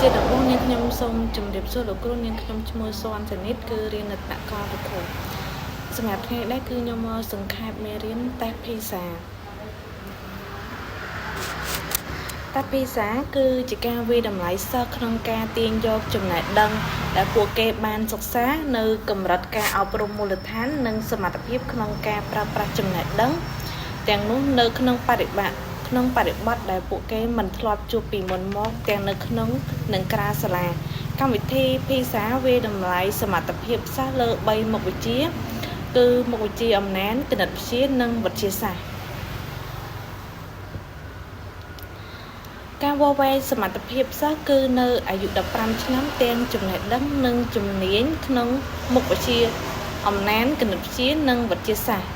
ជាដំបូងនេះខ្ញុំសូមជម្រាបសួរលោកគ្រូនាងខ្ញុំឈ្មោះសុនសនិតគឺរៀននៅថ្នាក់កោប្រធមសម្រាប់ថ្ងៃនេះគឺខ្ញុំមកសង្ខេបមេរៀនតេស្តភាសាតេស្តភាសាគឺជាការវិតម្លៃសិស្សក្នុងការទាញយកចំណេះដឹងដែលពួកគេបានសិក្សានៅកម្រិតការអប់រំមូលដ្ឋាននិងសមត្ថភាពក្នុងការប្រើប្រាស់ចំណេះដឹងទាំងនោះនៅក្នុងបរិបទដែលពួកគេមិនធ្លាប់ជួបពីមុនមកទាំងនៅក្នុងនិងក្រៅសាលាកម្មវិធីភាសាវិតម្លៃសមត្ថភាពសិស្សលើ3មុខវិជ្ជាគឺមុខវិជ្ជាអំណានគណិតវិទ្យានិងវិទ្យាសាស្ត្រការវាស់វែងសមត្ថភាពសិស្សគឺនៅអាយុ15ឆ្នាំទាំងចំណេះដឹងនិងជំនាញក្នុងមុខវិជ្ជាអំណានគណិតវិទ្យានិងវិទ្យាសាស្ត្រ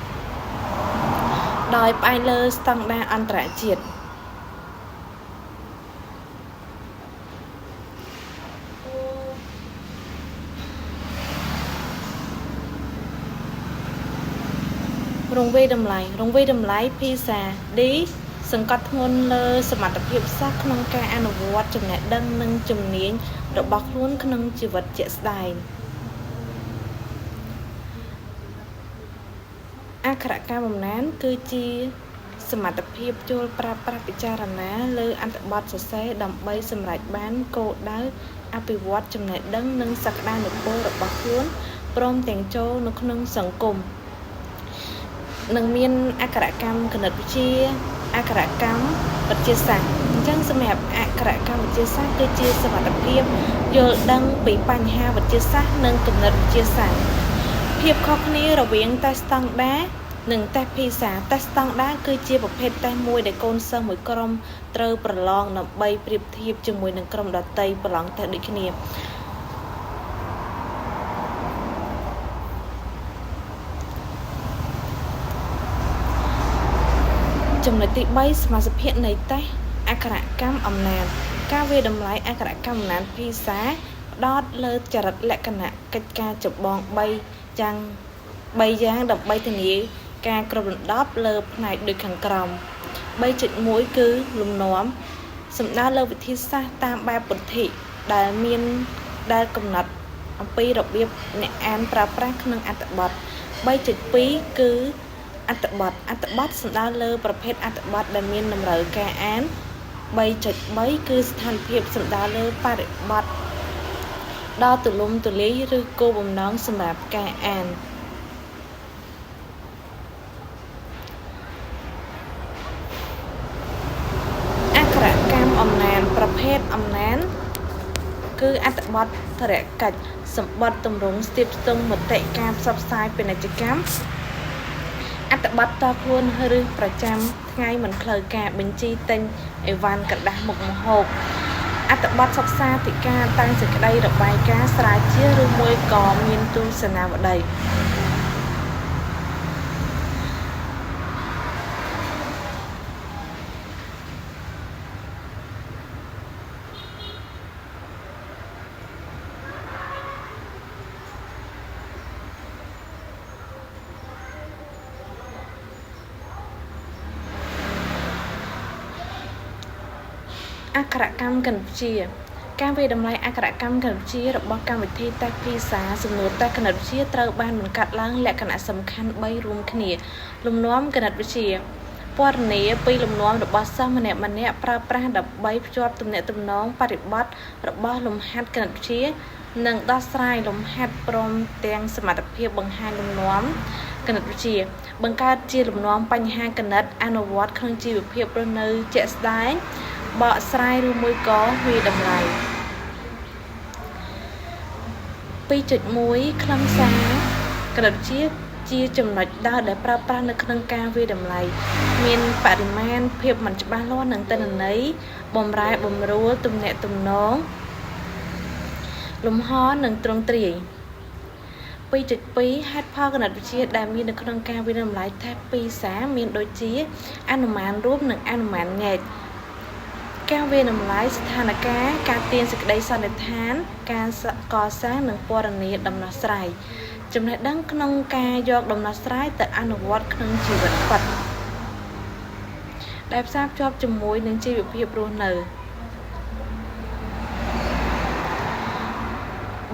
ដោយផ្អែកលើស្តង់ដារអន្តរជាតិរង្វេយតម្លៃភាសា D សង្កត់ធ្ងន់លើសមត្ថភាពសិស្សក្នុងការអនុវត្តចំណេះដឹងនិងជំនាញរបស់ខ្លួនក្នុងជីវិតជាក់ស្ដែងអក្ខរកម្មអំណានគឺជាសមត្ថភាពចូលប្រើប្រាស់ពិចារណាលើអត្ថបទសរសេរដើម្បីសម្រេចបានគោលដៅអភិវឌ្ឍចំណេះដឹងនិងសក្តានុពលរបស់ខ្លួនព្រមទាំងចូលនៅក្នុងសង្គមនឹងមានអក្ខរកម្មគណិតវិទ្យាអក្ខរកម្មវិទ្យាសាស្ត្រអញ្ចឹងសម្រាប់អក្ខរកម្មវិទ្យាសាស្ត្រគឺជាសមត្ថភាពយល់ដឹងពីបញ្ហាវិទ្យាសាស្ត្រនិងគណិតវិទ្យាសាស្ត្រភាពខុសគ្នារវាងតេស្តស្តង់ដារនិងតេស្តភាសាតេស្តស្តង់ដារគឺជាប្រភេទតេស្តមួយដែលកូនសិស្សមួយក្រុមត្រូវប្រឡងដើម្បីប្រៀបធៀបជាមួយនឹងក្រុមដទៃប្រឡងតេស្តដូចគ្នាចំណុចទី3សមាសភាពនៃតេស្តអក្ខរកម្មអំណានការវាយតម្លៃអក្ខរកម្មអំណានភាសាផ្ដោតលើចរិតលក្ខណៈកិច្ចការចម្បង3យ៉ាងដើម្បីធានាការគ្របដណ្ដប់លើផ្នែកដូចខាងក្រោម 3.1 គឺលំនាំសំដៅលើវិធីសាស្ត្រតាមបែបពុទ្ធិដែលកំណត់អំពីរបៀបអ្នកអានប្រើប្រាស់ក្នុងអត្ថបទ 3.2 គឺអត្ថបទសំដៅលើប្រភេទអត្ថបទដែលមានតម្រូវការអាន 3.3 គឺស្ថានភាពសំដៅលើបរិបទដ៏ទូលំទូលាយឬគោលបំណងសម្រាប់ការអានអក្ខរកម្មអំណានប្រភេទអំណានគឺអត្ថបទធរកិច្ចសម្បត្តិទម្រង់ស្ទាបស្ទង់មតិការផ្សព្វផ្សាយពាណិជ្ជកម្មអត្ថបទតខ្លួនឬប្រចាំថ្ងៃមិនផ្លូវការបញ្ជីទិញអីវ៉ាន់ក្រដាស់មុខម្ហូបអត្ថបទសិក្សាធិការតាំងសេចក្តីរបាយការណ៍ស្រាវជ្រាវឬមួយក៏មានទស្សនាវដ្តីអក្ខរកម្មគណិតវិទ្យាការវាយតម្លៃអក្ខរកម្មគណិតវិទ្យារបស់កម្មវិធីតេស្តភាសាសំណួរតេស្តគណិតវិទ្យាត្រូវបានបង្កើតឡើងលក្ខណៈសំខាន់3រួមគ្នាលំនាំគណិតវិទ្យាពណ៌នាពីលំនាំរបស់សិស្សម្នាក់ប្រើប្រាស់ដើម្បីភ្ជាប់ទំនាក់ទំនងបរិបត្តិរបស់លំហាត់គណិតវិទ្យានិងដោះស្រាយលំហាត់ព្រមទាំងសមត្ថភាពបង្ហាញលំនាំគណិតវិទ្យាបង្កើតជាលំនាំបញ្ហាគណិតអនុវត្តក្នុងជីវភាពរស់នៅជាក់ស្ដែងបកស្រាយឬមួយក៏វាតម្លៃ 2.1 ខ្លឹមសារគណិតវិទ្យាជាចំណុចដើរដែលប្រើប្រាស់នៅក្នុងការវាតម្លៃមានបរិមាណភាពមិនច្បាស់លាស់និងទិន្នន័យបំរែបំរួលទំនាក់ទំនងលំហនិងទ្រង់ទ្រាយ 2.2 ហេតុផលគណិតវិទ្យាដែលមាននៅក្នុងការវាតម្លៃតេស្តភាសាមានដូចជាអនុមានរួមនិងអនុមានញែកការវាតម្លៃស្ថានភាពការទាញសេចក្តីសន្និដ្ឋានការកសាងនិងពណ៌នាដំណោះស្រាយចំណេះដឹងក្នុងការយកដំណោះស្រាយទៅអនុវត្តក្នុងជីវិតពិតដែលផ្សារភ្ជាប់ជាមួយនឹងជីវភាពរស់នៅ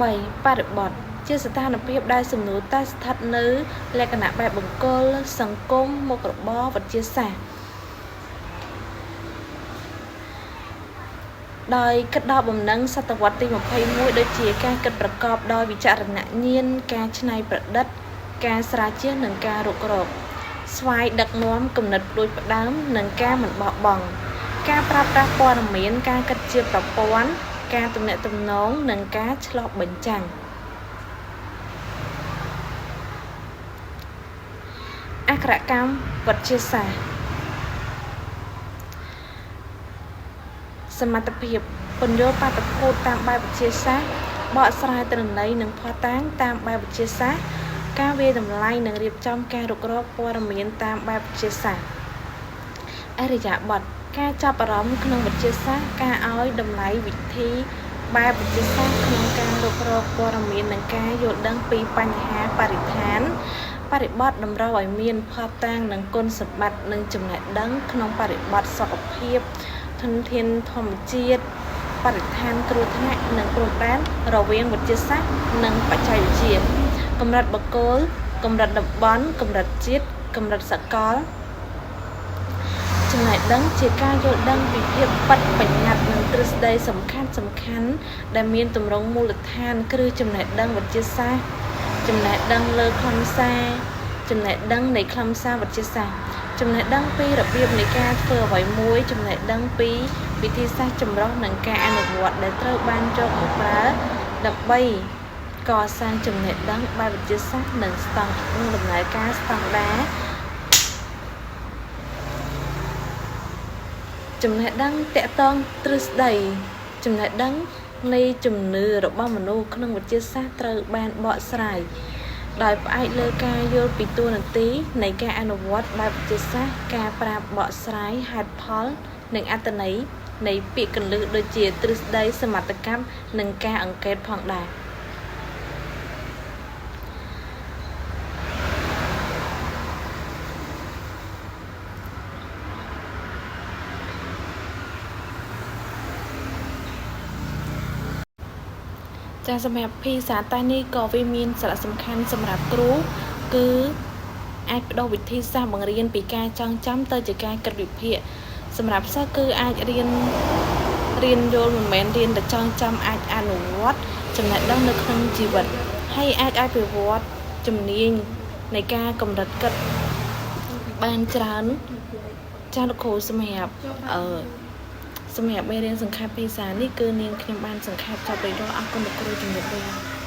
3. បរិបទជាស្ថានភាពដែលសំណួរតែស្ថិតនៅលក្ខណៈបែបបង្គោលសង្គមមុខរបរវិទ្យាសាស្ត្រដោយគិតដល់បំណឹងសតវត្សទី21ដូចជាការគិតប្រកបដោយវិចារណញ្ញាណការច្នៃប្រឌិតការស្រាវជ្រាវនិងការរុករកស្វ័យដឹកនាំគំនិតផ្ដួចផ្ដើមនិងការមិនបោះបង់ការប្រើប្រាស់ព័ត៌មានការគិតជាប្រព័ន្ធការទំនាក់ទំនងនិងការឆ្លុះបញ្ចាំងអក្ខរកម្មវិទ្យាសាស្ត្រសមត្ថភាពពន្យល់បាតុភូតតាមបែបវិទ្យាសាស្ត្របកស្រាយទិន្នន័យនិងភស្តុតាងតាមបែបវិទ្យាសាស្ត្រការវាយតម្លៃនិងរៀបចំការរុករកព័ត៌មានតាមបែបវិទ្យាសាស្ត្រអរិយាប័ត្រការចាប់អារម្មណ៍ក្នុងវិទ្យាសាស្ត្រការឲ្យតម្លៃវិធីបែបវិទ្យាសាស្ត្រក្នុងការរុករកព័ត៌មាននិងការយល់ដឹងពីបញ្ហាបរិស្ថានបរិបទតម្រូវឲ្យមានភស្តុតាងនិងគុណសម្បត្តិនិងចំណេះដឹងក្នុងបរិបទសុខភាពធនធានធម្មជាតិបរិស្ថានគ្រោះថ្នាក់និងព្រំដែនរវាងវិទ្យាសាស្ត្រនិងបច្ចេកវិទ្យាកម្រិតបុគ្គលកម្រិតតំបន់កម្រិតជាតិកម្រិតសកលចំណេះដឹងជាការយល់ដឹងពីភាពប៉ិតបញ្ញត្តិនិងទ្រឹស្ដីសំខាន់ដែលមានទម្រង់មូលដ្ឋានគ្រឹះចំណេះដឹងវិទ្យាសាស្ត្រចំណេះដឹងលើខ្លឹមសារចំណេះដឹងនៃខ្លឹមសារវិទ្យាសាស្ត្រចំណេះដឹងពីរបៀបនៃការធ្វើអ្វីមួយចំណេះដឹងពីវិធីសាស្ត្រចម្រុះនិងការអនុវត្តដែលត្រូវបានយកមកប្រើដើម្បីកសាងចំណេះដឹងបែបវិទ្យាសាស្ត្រនិងស្តង់ដំណើរការស្តង់ដារចំណេះដឹងតាក់ទងទ្រឹស្ដីចំណេះដឹងនៃជំនឿរបស់មនុស្សក្នុងវិទ្យាសាស្ត្រត្រូវបានបកស្រាយដោយផ្អែកលើការយល់ពីតួនាទីនៃការអនុវត្តបែបវិទ្យាសាស្ត្រការប្រាប់បកស្រាយហេតុផលនិងអត្ថន័យនៃពាក្យគន្លឹះដូចជាទ្រឹស្ដីសមត្ថកម្មនិងការអង្កេតផងដែរចាសម្រាប់ភាសាតែនេះក៏វាមានសារៈសំខាន់សម្រាប់គ្រូគឺអាចបដូរវិធីសាស្ត្របង្រៀនពីការចងចាំទៅជាការគិតវិភាគសម្រាប់សិស្សគឺអាចរៀនយល់មិនមែនរៀនតែចងចាំអាចអនុវត្តចំណេះដឹងនៅក្នុងជីវិតហើយអាចអភិវឌ្ឍជំនាញនៃការកម្រិតគិតបានច្រើនចាលោកគ្រូសម្រាប់មេរៀនសង្ខេបភាសានេះគឺនាងខ្ញុំបានសង្ខេបចប់រួចរាល់អរគុណលោកគ្រូជំរាបលា